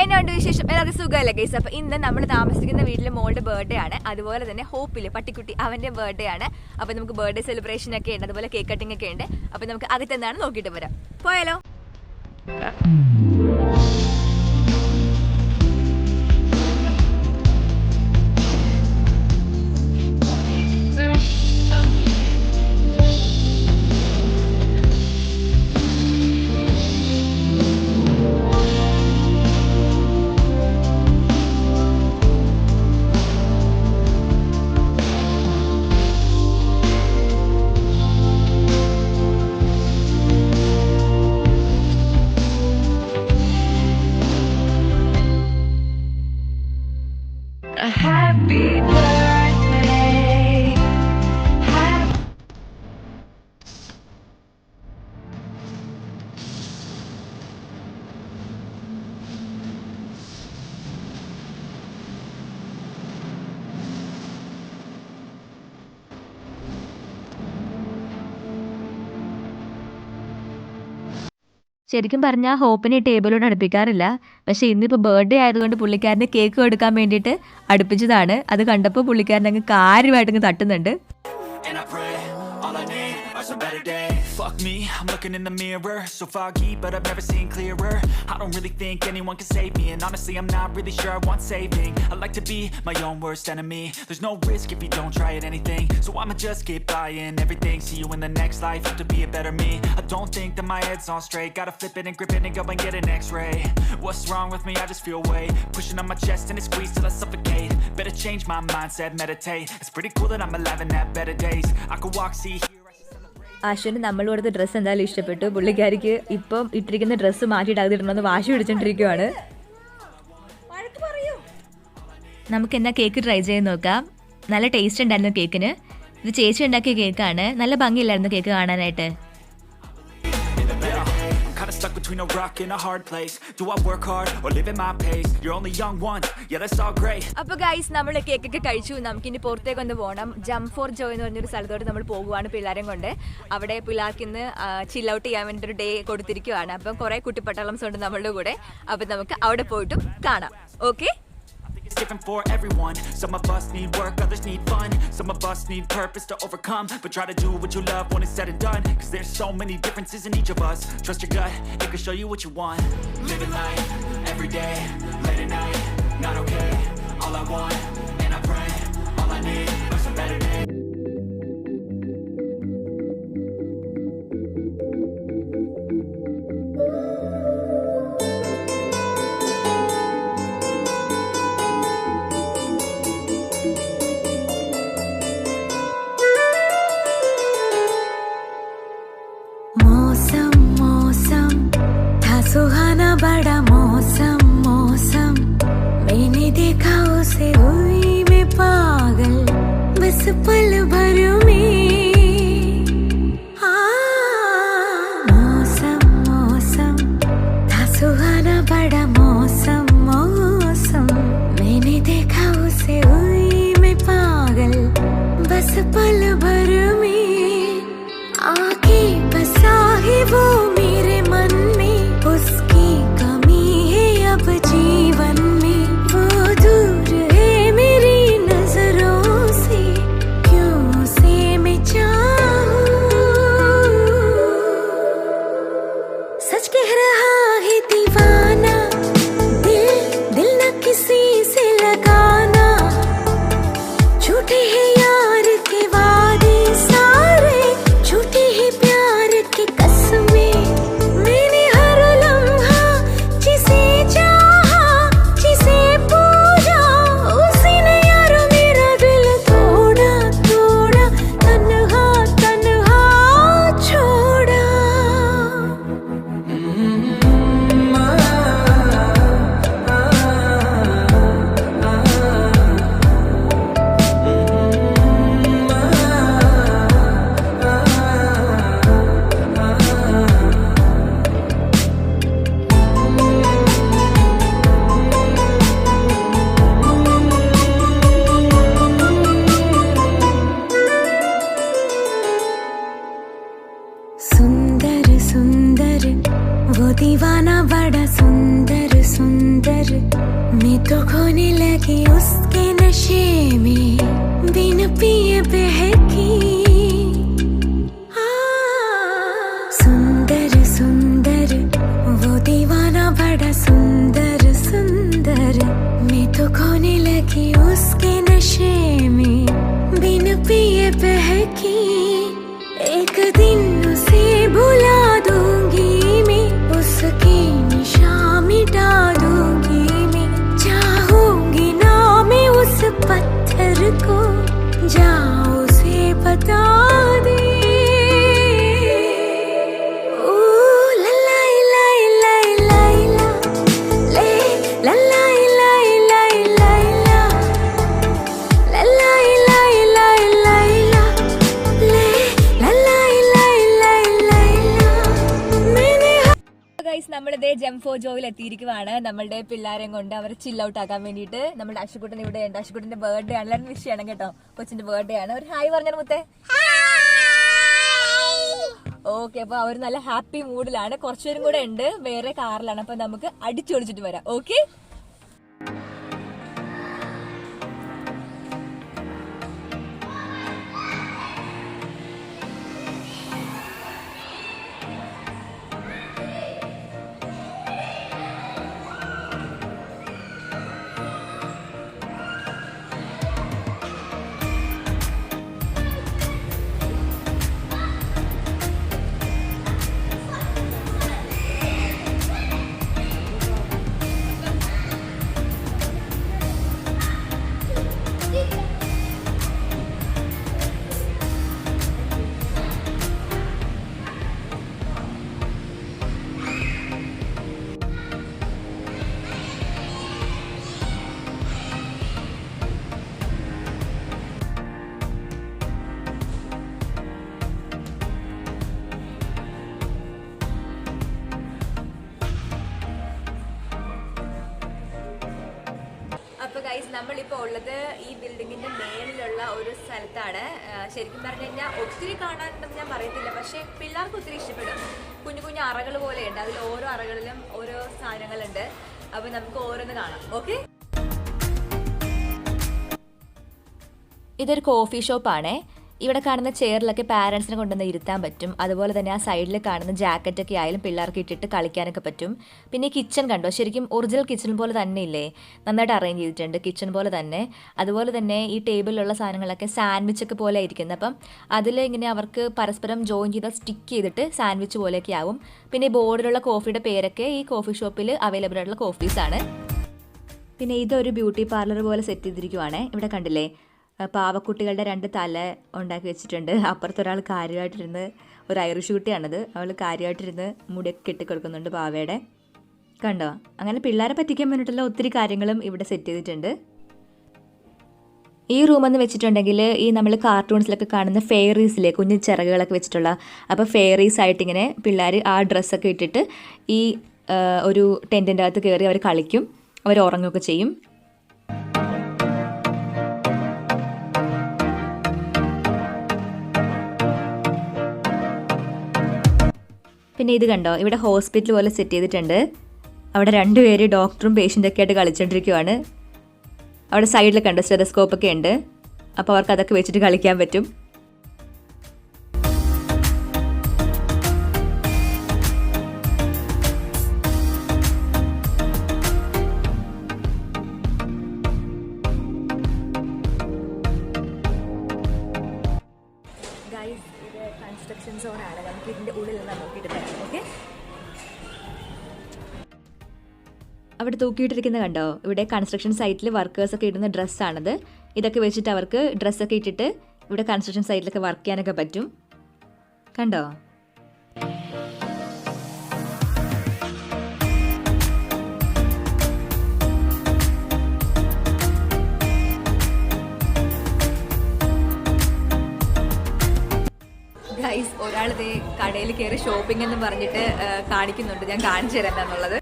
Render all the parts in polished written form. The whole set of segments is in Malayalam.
എന്നാണ്ട് വിശേഷം? എല്ലാവർക്കും സുഖമല്ലേ ഗൈസ്? അപ്പോൾ ഇന്ന് നമ്മൾ താമസിക്കുന്ന വീട്ടിലെ മോളുടെ ബർത്ത്ഡേ ആണ്. അതുപോലെ തന്നെ ഹോപ്പിൽ പട്ടിക്കുട്ടി അവൻ്റെ ബർത്ത്ഡേ ആണ്. അപ്പോൾ നമുക്ക് ബർത്ത്ഡേ സെലിബ്രേഷൻ ഒക്കെ ഉണ്ട്, അതുപോലെ കേക്ക് കട്ടിംഗ് ഒക്കെ ഉണ്ട്. അപ്പോൾ നമുക്ക് അകത്തെന്താണ് നോക്കിയിട്ട് വരാം. പോയാലോ? Happy birthday. ശരിക്കും പറഞ്ഞാൽ ഹോപ്പിനെ ടേബിളോട് അടുപ്പിക്കാറില്ല. പക്ഷേ ഇന്നിപ്പോൾ ബർത്ത്ഡേ ആയതുകൊണ്ട് പുള്ളിക്കാരന് കേക്ക് കൊടുക്കാൻ വേണ്ടിയിട്ട് അടുപ്പിച്ചതാണ്. അത് കണ്ടപ്പോൾ പുള്ളിക്കാരൻ അങ്ങ് കാര്യമായിട്ടങ്ങ് തട്ടുന്നുണ്ട്. Some better days. Fuck me, I'm looking in the mirror, so foggy, but I've never seen clearer. I don't really think anyone can save me, and honestly I'm not really sure I want saving. I like to be my own worst enemy. There's no risk if you don't try at anything, so I'ma just keep buying everything. See you in the next life, have to be a better me. I don't think that my head's on straight, gotta flip it and grip it and go and get an x-ray. What's wrong with me? I just feel weight pushing on my chest and it squeezes till I suffocate. Better change my mindset, meditate. It's pretty cool that I'm alive and have better days. I could walk, see, hear. ആശ്വന് നമ്മൾ കൊടുത്ത ഡ്രസ്സ് എന്തായാലും ഇഷ്ടപ്പെട്ടു. പുള്ളിക്കാരിക്ക് ഇപ്പം ഇട്ടിരിക്കുന്ന ഡ്രസ്സ് മാറ്റിയിട്ട് അകത്തിടണമെന്ന് വാശി പിടിച്ചോണ്ടിരിക്കുവാണ്. നമുക്ക് എന്നാ കേക്ക് ട്രൈ ചെയ്ത് നോക്കാം. നല്ല ടേസ്റ്റ് ഉണ്ടായിരുന്നു കേക്കിന്. ഇത് ചേച്ചി ഉണ്ടാക്കിയ കേക്കാണ്. നല്ല ഭംഗിയില്ലായിരുന്നു കേക്ക് കാണാനായിട്ട്. Stuck between a rock and a hard place. Do I work hard or live at my pace? You're only young once, yeah that's all great. അപ്പോൾ ഗൈസ് നമ്മൾ കേക്ക് ഒക്കെ കഴിച്ചു. നമുക്കിനി പുറത്തേക്ക് ഒന്ന് പോകണം. ജംപ് ഫോർ ജോയ് എന്ന് പറഞ്ഞൊരു സ്ഥലത്തോട്ട് നമ്മൾ പോകുവാണ് പിള്ളേരെയും കൊണ്ട്. അവിടെ പിള്ളേർക്ക് ഇന്ന് ചിൽ ഔട്ട് ചെയ്യാൻ വേണ്ടി ഒരു ഡേ കൊടുത്തിരിക്കുവാണ്. അപ്പം കുറേ കുട്ടിപ്പട്ടാളംസ് ഉണ്ട് നമ്മളുടെ കൂടെ. അപ്പം നമുക്ക് അവിടെ പോയിട്ടും കാണാം. Okay? It's different for everyone. Some of us need work, others need fun. Some of us need purpose to overcome. But try to do what you love when it's said and done. Cause there's so many differences in each of us. Trust your gut, it can show you what you want. Living life, every day, late at night, not okay. All I want, and I pray, all I need are some better days. सुहाना बड़ा मौसम मौसम मैंने देखा उसे हुई मैं पागल बस पल भर में मौसम मौसम था सुहाना बड़ा मौसम मौसम मैंने देखा उसे हुई मैं पागल बस पल भर में आके बसा है वो मेरे मन में उसकी कमी है अब जीवन में वो दूर है मेरी नजरों से क्यों से मैं चाहूं सच कह रहा है दीवाना दिल दिल न किसी से लगाना झूठे हैं यार के वादे सा सपना बड़ा सुंदर सुंदर, मैं तो खोने लगी उसके नशे में, बिन पिए बहकी एक दिन उसे भुला दूंगी मैं, उसकी निशान मिटा दूंगी मैं, चाहूंगी ना मैं उस पत्थर को, जाओ उसे बता दे। ओ ला ला ला ला ला ला, ले ला ला ला ला ला ला, ला ला ला ला ला ला, ले ला ला ला ला ला ला, मैंने ഗൈസ് നമ്മളിതേ ജംഫോ ജോയിൽ എത്തിയിരിക്കുവാണ് നമ്മളുടെ പിള്ളേരെയും കൊണ്ട് അവരെ ചിൽ ഔട്ട് ആക്കാൻ വേണ്ടിയിട്ട്. നമ്മുടെ അശുക്കുട്ടൻ ഇവിടെ ഉണ്ട്. അശുക്കുട്ടന്റെ ബർത്ത്ഡേ ആണ്, എല്ലാവരും വിഷ് ചെയ്യണം കേട്ടോ. കൊച്ചിന്റെ ബർത്ത്ഡേ ആണ്. ഒരു ഹായ് പറഞ്ഞ മുത്തേ. ഓക്കെ, അപ്പൊ അവർ നല്ല ഹാപ്പി മൂഡിലാണ്. കുറച്ചുപേരും കൂടെ ഉണ്ട്, വേറെ കാറിലാണ്. അപ്പൊ നമുക്ക് അടിച്ചൊളിച്ചിട്ട് വരാം. ഓക്കെ, ഗൈസ് നമ്മളിപ്പോൾ ഉള്ളത് ഈ ബിൽഡിങ്ങിന്റെ മേലിലുള്ള ഒരു സ്ഥലത്താണ്. ശരിക്കും പറഞ്ഞു കഴിഞ്ഞാൽ ഒത്തിരി കാണാനുണ്ടെന്ന് ഞാൻ പറയത്തില്ല, പക്ഷെ പിള്ളേർക്ക് ഒത്തിരി ഇഷ്ടപ്പെടും. കുഞ്ഞു കുഞ്ഞു അറകൾ പോലെയുണ്ട്, അതിൽ ഓരോ അറകളിലും ഓരോ സാധനങ്ങളുണ്ട്. അപ്പൊ നമുക്ക് ഓരോന്ന് കാണാം. ഓക്കെ, ഇതൊരു കോഫി ഷോപ്പാണേ. ഇവിടെ കാണുന്ന ചെയറിലൊക്കെ പാരൻസിനെ കൊണ്ടുവന്ന് ഇരുത്താൻ പറ്റും. അതുപോലെ തന്നെ ആ സൈഡിൽ കാണുന്ന ജാക്കറ്റൊക്കെ ആയാലും പിള്ളേർക്ക് ഇട്ടിട്ട് കളിക്കാനൊക്കെ പറ്റും. പിന്നെ ഈ കിച്ചൺ കണ്ടോ, ശരിക്കും ഒറിജിനൽ കിച്ചൺ പോലെ തന്നെ ഇല്ലേ, നന്നായിട്ട് അറേഞ്ച് ചെയ്തിട്ടുണ്ട്, കിച്ചൺ പോലെ തന്നെ. അതുപോലെ തന്നെ ഈ ടേബിളിലുള്ള സാധനങ്ങളൊക്കെ സാൻഡ്വിച്ചൊക്കെ പോലെ ആയിരിക്കുന്നത്. അപ്പം അതിൽ ഇങ്ങനെ അവർക്ക് പരസ്പരം ജോയിൻ ചെയ്ത് സ്റ്റിക്ക് ചെയ്തിട്ട് സാൻഡ്വിച്ച് പോലെയൊക്കെ ആവും. പിന്നെ ഈ ബോർഡിലുള്ള കോഫിയുടെ പേരൊക്കെ ഈ കോഫി ഷോപ്പിൽ അവൈലബിൾ ആയിട്ടുള്ള കോഫീസാണ്. പിന്നെ ഇതൊരു ബ്യൂട്ടി പാർലർ പോലെ സെറ്റ് ചെയ്തിരിക്കുവാണ്. ഇവിടെ കണ്ടില്ലേ, പാവക്കുട്ടികളുടെ 2 തല ഉണ്ടാക്കി വെച്ചിട്ടുണ്ട്. അപ്പുറത്തൊരാൾ കാര്യമായിട്ടിരുന്ന്, ഒരു ഐറിഷ് കുട്ടിയാണത്, അവൾ കാര്യമായിട്ടിരുന്ന് മുടിയൊക്കെ കെട്ടിക്കൊടുക്കുന്നുണ്ട് പാവയുടെ. കണ്ടോ, അങ്ങനെ പിള്ളേരെ പറ്റിക്കാൻ വേണ്ടിയിട്ടുള്ള ഒത്തിരി കാര്യങ്ങളും ഇവിടെ സെറ്റ് ചെയ്തിട്ടുണ്ട്. ഈ റൂമെന്ന് വെച്ചിട്ടുണ്ടെങ്കിൽ ഈ നമ്മൾ കാർട്ടൂൺസിലൊക്കെ കാണുന്ന ഫെയറീസിലെ കുഞ്ഞു ചിറകുകളൊക്കെ വെച്ചിട്ടുള്ള, അപ്പോൾ ഫെയറീസ് ആയിട്ടിങ്ങനെ പിള്ളേർ ആ ഡ്രസ്സൊക്കെ ഇട്ടിട്ട് ഈ ഒരു ടെൻറ്റിൻ്റെ അകത്ത് കയറി അവർ കളിക്കും, അവർ ഉറങ്ങുകയൊക്കെ ചെയ്യും. പിന്നെ ഇത് കണ്ടോ, ഇവിടെ ഹോസ്പിറ്റൽ പോലെ സെറ്റ് ചെയ്തിട്ടുണ്ട്. അവിടെ 2 പേര് ഡോക്ടറും പേഷ്യൻ്റൊക്കെ ആയിട്ട് കളിച്ചുകൊണ്ടിരിക്കുവാണ്. അവിടെ സൈഡിൽ കണ്ടോ സ്റ്റെതസ്കോപ്പൊക്കെ ഉണ്ട്, അപ്പോൾ അവർക്ക് അതൊക്കെ വെച്ചിട്ട് കളിക്കാൻ പറ്റും. ഗൈസ്, ഇത് കൺസ്ട്രക്ഷൻ സോണാണ്. നമുക്ക് ഇതിൻ്റെ ഉള്ളിൽ നിന്ന് നോക്കിയിട്ട് തരാം. ഓക്കെ, അവിടെ തൂക്കിയിട്ടിരിക്കുന്ന കണ്ടോ, ഇവിടെ കൺസ്ട്രക്ഷൻ സൈറ്റിൽ വർക്കേഴ്സൊക്കെ ഇടുന്ന ഡ്രസ്സാണത്. ഇതൊക്കെ വെച്ചിട്ട് അവർക്ക് ഡ്രസ്സൊക്കെ ഇട്ടിട്ട് ഇവിടെ കൺസ്ട്രക്ഷൻ സൈറ്റിലൊക്കെ വർക്ക് ചെയ്യാനൊക്കെ പറ്റും. കണ്ടോ, ഗൈസ്, ഒരാളിത് കടയിൽ കയറി ഷോപ്പിംഗ് എന്ന് പറഞ്ഞിട്ട് കാണിക്കുന്നുണ്ട്. ഞാൻ കാണിച്ചു തരാം എന്താന്നുള്ളത്.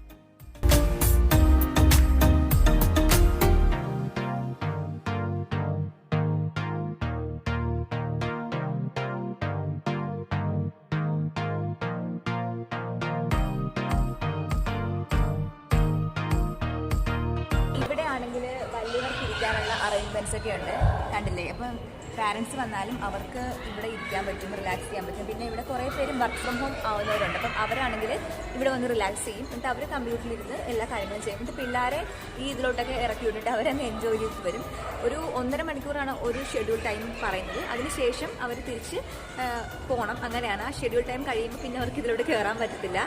ഇവിടെ ആണെങ്കിൽ വലിയവർക്ക് ഇരിക്കാനുള്ള അറേഞ്ച്മെന്റ്സ് ഒക്കെ ഉണ്ട്, കണ്ടില്ലേ. അപ്പം പാരൻസ് വന്നാലും അവർക്ക് ഇവിടെ ഇരിക്കാൻ പറ്റും, റിലാക്സ് ചെയ്യാൻ പറ്റും. പിന്നെ ഇവിടെ കുറേ പേരും വർക്ക് ഫ്രം ഹോം ആവുന്നവരുണ്ട്. അപ്പം അവരാണെങ്കിൽ ഇവിടെ വന്ന് റിലാക്സ് ചെയ്യും. എന്നിട്ട് അവർ കമ്പ്യൂട്ടറിലിരുന്ന് എല്ലാ കാര്യങ്ങളും ചെയ്യും. എന്നിട്ട് പിള്ളേരെ ഈ ഇതിലോട്ടൊക്കെ ഇറക്കി വിട്ടിട്ട് അവരങ്ങ് എൻജോയ് ചെയ്ത് വരും. ഒരു 1.5 മണിക്കൂറാണ് ഒരു ഷെഡ്യൂൾ ടൈം പറയുന്നത്. അതിനുശേഷം അവർ തിരിച്ച് പോകണം. അങ്ങനെയാണ്. ആ ഷെഡ്യൂൾ ടൈം കഴിയുമ്പോൾ പിന്നെ അവർക്ക് ഇതിലോട്ട് കയറാൻ പറ്റത്തില്ല.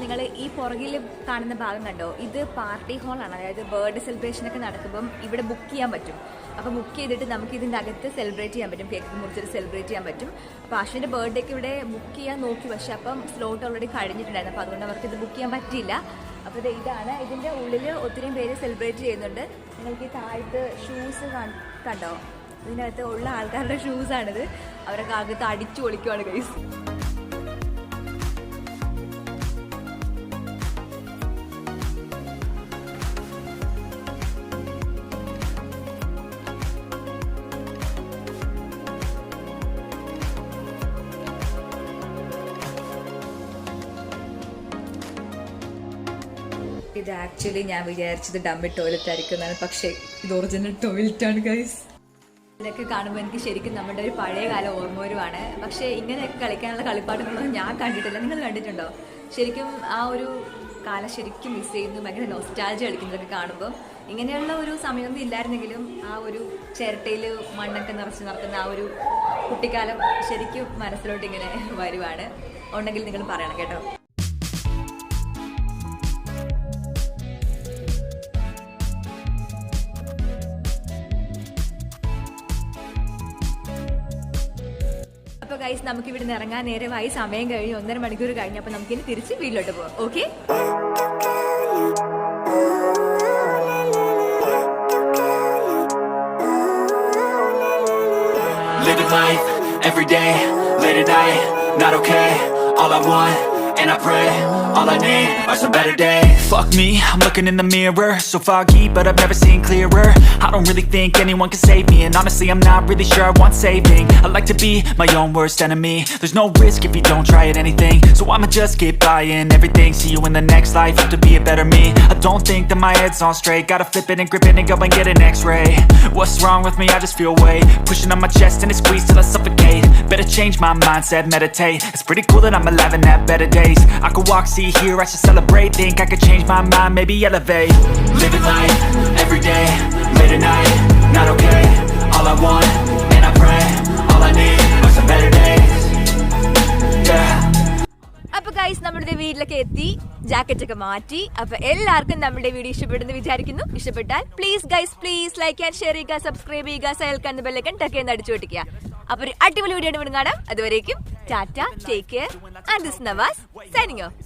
നിങ്ങൾ ഈ പുറകിൽ കാണുന്ന ഭാഗം കണ്ടോ, ഇത് പാർട്ടി ഹാളാണ്. അതായത് ബർത്ത്ഡേ സെലിബ്രേഷനൊക്കെ നടക്കുമ്പം ഇവിടെ ബുക്ക് ചെയ്യാൻ പറ്റും. അപ്പോൾ ബുക്ക് ചെയ്തിട്ട് നമുക്ക് ഇതിൻ്റെ അകത്ത് സെലിബ്രേറ്റ് ചെയ്യാൻ പറ്റും, കേക്ക് മുറിച്ചിട്ട് സെലിബ്രേറ്റ് ചെയ്യാൻ പറ്റും. അപ്പോൾ ആഷിൻ്റെ ബർത്ത്ഡേക്ക് ഇവിടെ ബുക്ക് ചെയ്യാൻ നോക്കി, പക്ഷേ അപ്പം സ്ലോട്ട് ഓൾറെഡി കഴിഞ്ഞിട്ടുണ്ടായിരുന്നു. അപ്പോൾ അതുകൊണ്ട് അവർക്ക് ഇത് ബുക്ക് ചെയ്യാൻ പറ്റിയില്ല. അപ്പോൾ ഇതാണ് ഇതിൻ്റെ ഉള്ളിൽ ഒത്തിരി പേര് സെലിബ്രേറ്റ് ചെയ്യുന്നുണ്ട്. നിങ്ങൾക്ക് ഈ താഴത്ത് ഷൂസ് കണ്ടോ, ഇതിനകത്ത് ഉള്ള ആൾക്കാരുടെ ഷൂസാണിത്. അവരൊക്കെ അകത്ത് അടിച്ചു പൊളിക്കുവാണ് ഗൈസ്. ഇത് ആക്ച്വലി ഞാൻ വിചാരിച്ചത് ഡമ്മി ടോയ്ലറ്റ് ആയിരിക്കുന്നതാണ്, പക്ഷേ ഇത് ഒറിജിനൽ ടോയ്ലറ്റാണ് ഗൈസ്. ഇതൊക്കെ കാണുമ്പോൾ എനിക്ക് ശരിക്കും നമ്മുടെ ഒരു പഴയ കാല ഓർമ്മ വരുവാണ്. പക്ഷേ ഇങ്ങനെയൊക്കെ കളിക്കാനുള്ള കളിപ്പാട്ടുകളൊന്നും ഞാൻ കണ്ടിട്ടില്ല. നിങ്ങൾ കണ്ടിട്ടുണ്ടോ? ശരിക്കും ആ ഒരു കാലം ശരിക്കും മിസ് ചെയ്യുന്നു. ഭയങ്കര നൊസ്റ്റാൾജി കളിക്കുന്നതൊക്കെ കാണുമ്പോൾ. ഇങ്ങനെയുള്ള ഒരു സമയമൊന്നും ഇല്ലായിരുന്നെങ്കിലും ആ ഒരു ചിരട്ടയിൽ മണ്ണൊക്കെ നിറച്ച് നടക്കുന്ന ആ ഒരു കുട്ടിക്കാലം ശരിക്കും മനസ്സിലോട്ട് ഇങ്ങനെ വരുവാണ്. ഉണ്ടെങ്കിൽ നിങ്ങൾ പറയണം കേട്ടോ. അപ്പോൾ ഗൈസ്, നമുക്ക് ഇവിടെ നിന്ന് ഇറങ്ങാൻ നേരമായി. സമയം കഴിഞ്ഞ് 1.5 മണിക്കൂർ കഴിഞ്ഞ്. അപ്പോൾ നമുക്കിനി തിരിച്ച് വീട്ടിലോട്ട് പോകാം. Okay. Living life every day, late at night, not okay. All I want, and I pray, all I need are some better days. Fuck me, I'm looking in the mirror, so foggy, but I've never seen clearer. I don't really think anyone can save me, and honestly I'm not really sure I want saving. I like to be my own worst enemy. There's no risk if you don't try at anything, so I'ma just keep buying everything. See you in the next life, have to be a better me. I don't think that my head's on straight, gotta flip it and grip it and go and get an x-ray. What's wrong with me? I just feel weight pushing on my chest and it squeezes till I suffocate. Better change my mindset, meditate. It's pretty cool that I'm alive and have better days. I could walk, see, hear, I should celebrate. Think I could change my mind, maybe elevate. Living life every day, late at night, not okay. All I want, and I pray, all I need are some better days. Yeah. അപ്പോൾ ഗൈസ്, നമ്മുടെ വീട്ടിലൊക്കെ എത്തി, ജാക്കറ്റ് ഒക്കെ മാറ്റി. അപ്പോൾ എല്ലാവർക്കും നമ്മുടെ വീഡിയോ ഇഷ്ടപ്പെടുന്നു വിചാരിക്കുന്നു. ഇഷ്ടപ്പെട്ടാൽ please guys, please like and share ചെയ്യുക, സബ്സ്ക്രൈബ് ചെയ്യുക, സൈൽക്കാൻ ബെല്ലൈക്കൺ ടക്കേന്ന് അടിച്ചു പൊട്ടിക്കുക. അപ്പോൾ ഒരു അടിപൊളി വീഡിയോ കാണാം. അതുവരേക്കും tata, take care, and this Navas signing of.